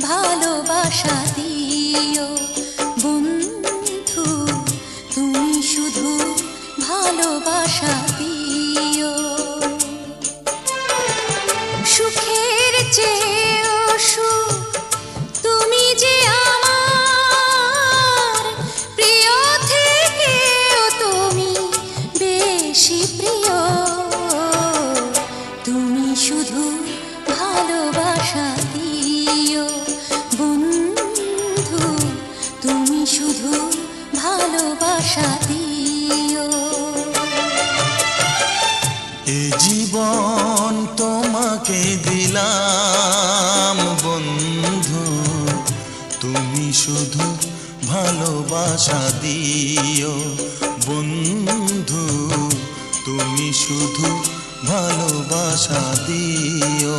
ভালোবাসা দিও বন্ধু, তুমি শুধু ভালোবাসা দিও। সুখের চেয়েও সুখ তুমি যে আমার, প্রিয় থেকেও তুমি বেশি প্রিয়। তুমি শুধু ভালোবাসা দিও বন্ধু, তুমি শুধু ভালোবাসা দিও। এ জীবন তোমাকে দিলাম বন্ধু, তুমি শুধু ভালোবাসা দিও বন্ধু, তুমি শুধু ভালোবাসা দিও।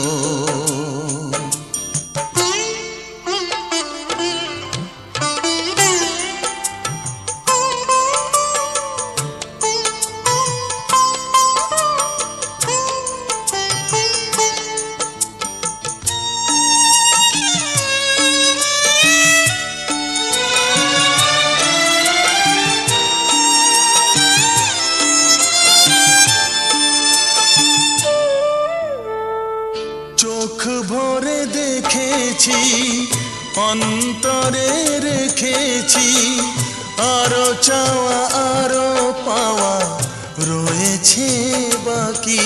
চোখ ভরে দেখেছি, অন্তরে রেখেছি, আরো চাওয়া আরো পাওয়া রয়েছে বাকি।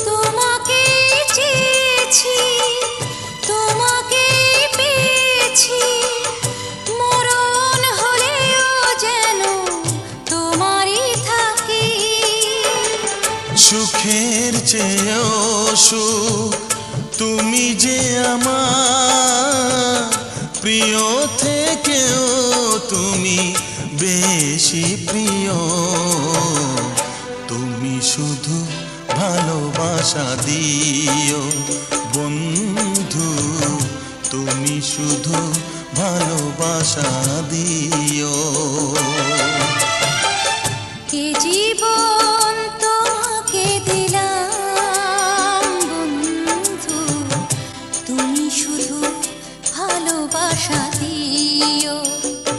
তোমাকে চেয়েছি, তোমাকে পেয়েছি, মরণ হলেও যেন তোমারই থাকি। সুখের চেয়েও সুখ তুমি যে আমার, প্রিয় থেকেও তুমি বেশি প্রিয়। তুমি শুধু ভালোবাসা দিও বন্ধু, তুমি শুধু ভালোবাসা দিও। এ জীবন তোমাকে দিলাম বন্ধু, তুমি শুধু ভালোবাসা দিও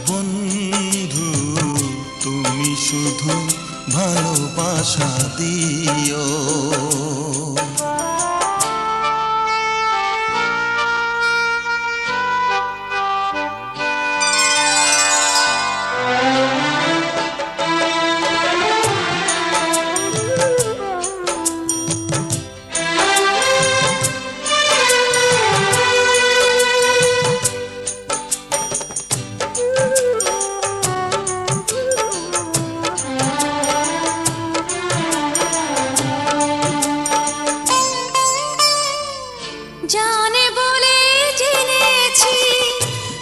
বন্ধু, তুমি শুধু ভালোবাসা দিও। জানে বলে জেনেছি,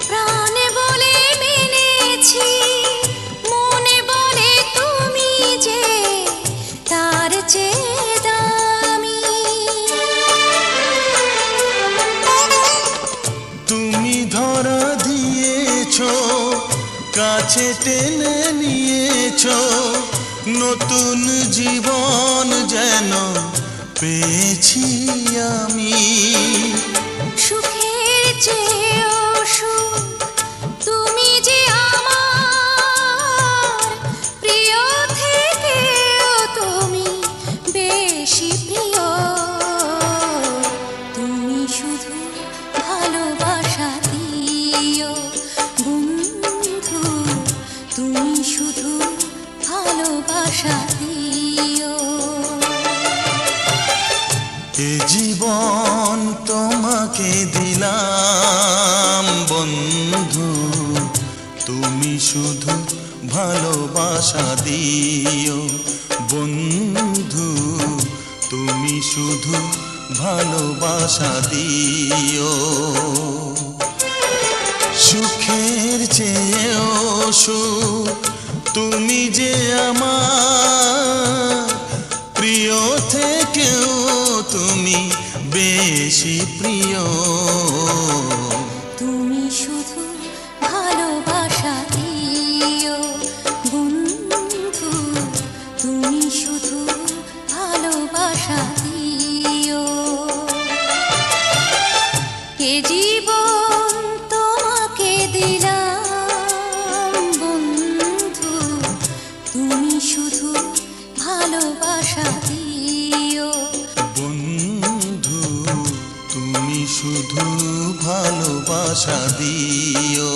প্রাণে বলে মেনেছি, মনে বলে তুমি যে তার চেয়ে দামি। তুমি ধরা দিয়েছ, কাছে টেনে নিয়েছ, নতুন জীবন যেন পেয়েছি আমি। সুখের চেয়েও সুখ তুমি যে আমার, প্রিয় থেকেও তুমি বেশি প্রিয়। তুমি শুধু ভালোবাসা দিও বন্ধু, তুমি শুধু ভালোবাসা দিও। এ জীবন তোমাকে দিলাম বন্ধু, তুমি শুধু ভালোবাসা দিও বন্ধু, তুমি শুধু ভালোবাসা দিও। সুখের চেয়েও সুখ তুমি যে আমার, প্রিয় থেকেও তুমি বেশি প্রিয়। তুমি শুধু ভালোবাসা দিও বন্ধু, তুমি শুধু ভালোবাসা দিও। এ জীবন তোমাকে দিলাম বন্ধু, তুমি শুধু ভালোবাসা দিও। বন্ধু তুমি শুধু ভালোবাসা দিও।